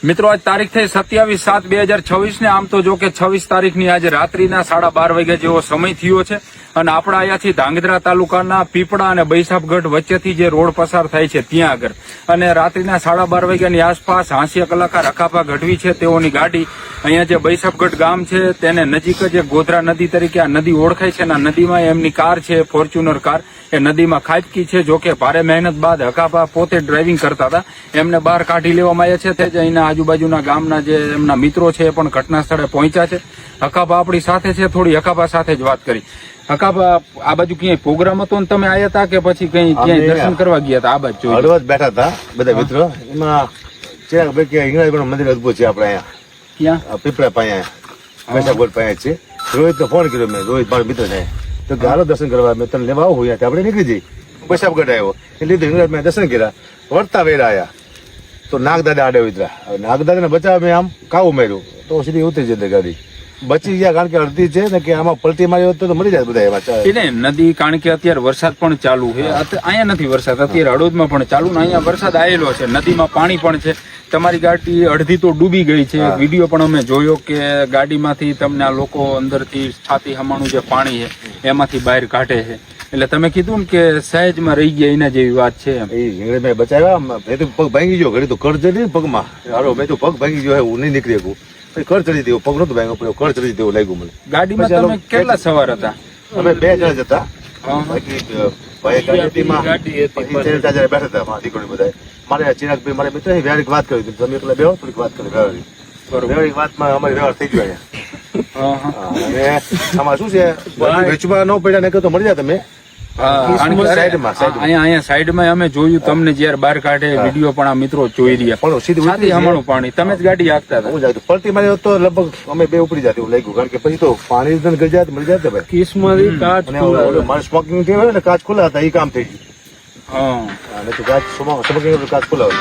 મિત્રો આજ તારીખ થઈ 27/7/2026 ને આમ તો જો કે 26 તારીખની આજે રાત્રિના 12:30 વાગ્યા જેવો સમય થયો છે અને આપણા અહીંયાથી ધાંગધ્રા તાલુકાના પીપળા અને બૈસાપગઢ વચ્ચેથી જે રોડ પસાર થાય છે ત્યાં આગળ અને રાત્રિના 12:30 વાગ્યાની આસપાસ હાંસિયા કલાકાર અખાપા ગઢવી છે તેઓની ગાડી અહીંયા જે બૈસાપગઢ ગામ છે તેને નજીક જ ગોધરા નદી તરીકે આ નદી ઓળખાય છે અને આ નદીમાં એમની કાર છે ફોર્ચ્યુનર કાર એ નદીમાં ખાબકી છે. જો કે ભારે મહેનત બાદ હકાપા પોતે ડ્રાઇવિંગ કરતા હતા, એમને બહાર કાઢી લેવામાં આવ્યા છે. તે જ અહીંના આજુબાજુના ગામના જે એમના મિત્રો છે એ પણ ઘટના સ્થળે પહોંચ્યા છે. હકાપા આપણી સાથે છે, થોડી હકાપા સાથે જ વાત કરી. હકાપા, આ બાજુ ક્યાંય પ્રોગ્રામ હતો ને તમે આવ્યા હતા કે પછી ક્યાંય દર્શન કરવા ગયા હતા? આ બાજુ હળવદ બેઠા હતા બધા મિત્રો. એમાં હિંગળાજ મંદિર અદભુત છે આપણે અહીંયા. ક્યાં? પીપળા પાસે બૈસાપગઢ પાસે છે. રોહિત તો ફોન કર્યો મેં, રોહિત મારો મિત્ર છે તો હાલો દર્શન કરવા, મેં તને લેવા આવું આપણે નીકળી જઈ. બૈસાપગઢ આવ્યો એટલે હિંગળાજ મેં દર્શન કર્યા, વળતા વેરા આવ્યા તો નાગદાદા આડે ઉતરા. નાગદાદાને બચાવ મેં આમ કાવું માર્યું તો સીધી ઉતરી જતી ગાડી, બચી ગયા. કારણ કે અડધી છે ને કે આમાં પલટી મારી તો મરી જાય બધા એમાં નદી. કારણ કે અત્યારે વરસાદ પણ ચાલુ છે, અહીંયા નથી વરસાદ, અત્યારે હળવદમાં પણ ચાલુ ને અહીંયા વરસાદ આવેલો છે, નદીમાં પાણી પણ છે. તમારી ગાડી અડધી તો ડૂબી ગઈ છે. વિડીયો પણ અમે જોયો કે ગાડીમાંથી તમને આ લોકો અંદરથી છાતી હમાણું જે પાણી છે એમાંથી બહાર કાઢે છે. એટલે તમે કીધું ને કે સહેજમાં રહી ગયા એના જેવી વાત છે. મેં બચાવ્યા, મેં તો પગ ભાંગી ગયો, ઘડી તો કર ચડી પગમાં. હારો મેં તો પગ ભાંગી ગયો, હું નહીં નીકળી શકું. કર ચડી દેવું, પગ નતો ભાંગ્યો, કર ચડી દેવું લાગ્યું મને. ગાડીમાં તમે કેટલા સવાર હતા? અમે 2 જણા જ હતા. બેઠા હતા દીકરી બધા. મારે ચિરાગભાઈ મારા મિત્ર વ્યવહારિક વાત કરી હતી, તમે એકલા બેહો થોડીક વાત કરી વ્યવહારિક વાતમાં અમારી વ્યવહાર થઈ ગયો અહીંયા. અને આમાં શું છે, વેચવા ન પડ્યા ને તો મળી જાય તમે. અહીંયા સાઈડમાં અમે જોયું તમને જયારે બહાર કાઢે વિડીયો પણ આ મિત્રો જોઈ રહ્યા. સીધી હમણાં પાણી તમે જ ગાડી હાંકતા હતા. પલટી મારી તો લગભગ અમે બે ઉપડી જાય એવું લાગ્યું, કારણ કે પછી તો પાણી ગઈ જાય મળી જાય ભાઈ. કિસમાંથી કાચ મારે સ્મોકિંગ થયું ને કાચ ખુલ્લા હતા, એ કામ થઈ ગયું. કાચ ખુલ્લા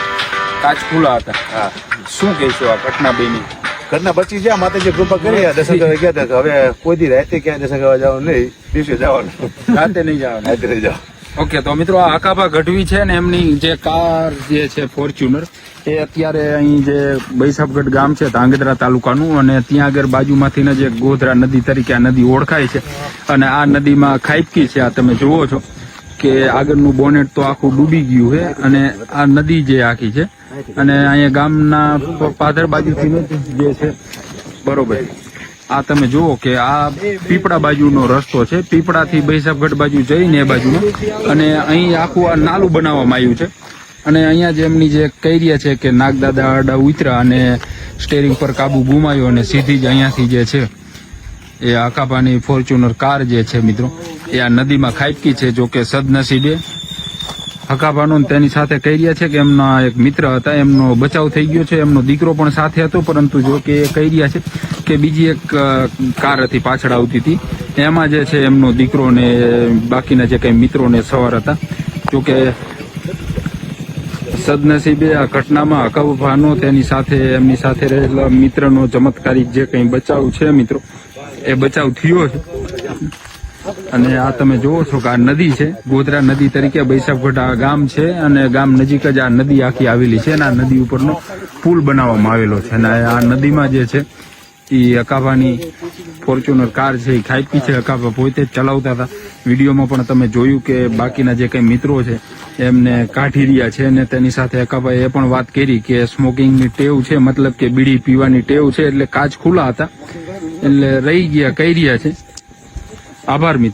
કાચ ખુલ્લા હતા. હા, શું કહીશું આ ઘટના બેની? ઘરના બચી ગયા, માતાજી કૃપા કરી દર્શન કરવા ગયા હતા. હવે કોઈ દી રાતે ક્યાં દર્શન કરવા જવાનું નહીં, દિવસે જવાનું, રાતે નહીં જવાનું. રાતે નહીં જવાનું. ઓકે, તો મિત્રો આ અખાપા ગઢવી છે ને એમની જે કાર જે છે ફોર્ચ્યુનર એ અત્યારે અહીં જે બૈસાપગઢ ગામ છે ધાંગધ્રા તાલુકાનું, અને ત્યાં આગળ બાજુમાંથી જે ગોધરા નદી તરીકે આ નદી ઓળખાય છે અને આ નદીમાં ખાબકી છે. આ તમે જુઓ છો કે આગળનું બોનેટ તો આખું ડૂબી ગયું છે અને આ નદી જે આખી છે અને અહીંયા ગામના પાદર બાજુથી જે છે બરોબર. આ તમે જુઓ કે આ પીપળા બાજુનો રસ્તો છે, પીપળાથી બૈસાપગઢ બાજુ જઈને એ બાજુનો, અને અહીં આખું આ નાલું બનાવવામાં આવ્યું છે. અને અહીંયા જે એમની જે કૈરિયા છે કે નાગદાદા આડા ઉતરા અને સ્ટેરિંગ પર કાબુ ગુમાયો અને સીધી જ અહીંયાથી જે છે એ અખાપાની ફોર્ચ્યુનર કાર જે છે મિત્રો એ આ નદીમાં ખાબકી છે. જો કે સદનસીબે હકાભાનો તેની સાથે કહી રહ્યા છે કે એમના એક મિત્ર હતા, એમનો બચાવ થઈ ગયો છે, એમનો દીકરો પણ સાથે હતો, પરંતુ જો કે એ કહી રહ્યા છે કે બીજી એક કાર હતી પાછળ આવતી હતી, એમાં જે છે એમનો દીકરો ને બાકીના જે કઈ મિત્રોને સવાર હતા. જો કે સદનસીબે આ ઘટનામાં હકાભાનો તેની સાથે એમની સાથે રહેલા મિત્રનો ચમત્કારિક જે કઈ બચાવ છે મિત્રો એ બચાવ થયો છે. અને આ તમે જોવો છો કે આ નદી છે, ગોધરા નદી તરીકે બૈસાપગઢ આ ગામ છે અને ગામ નજીક જ આ નદી આખી આવેલી છે અને આ નદી ઉપરનો પુલ બનાવવામાં આવેલો છે. અને આ નદીમાં જે છે એ અકાભાની ફોર્ચ્યુનર કાર છે એ ખાબકી છે. અકાભા પોતે જ ચલાવતા હતા. વિડીયોમાં પણ તમે જોયું કે બાકીના જે કઈ મિત્રો છે એમને કાઢી રહ્યા છે અને તેની સાથે અકાભાએ એ પણ વાત કરી કે સ્મોકિંગની ટેવ છે, મતલબ કે બીડી પીવાની ટેવ છે, એટલે કાચ ખુલ્લા હતા એટલે રહી ગયા કહી રહ્યા છે. આભાર મિત્રો.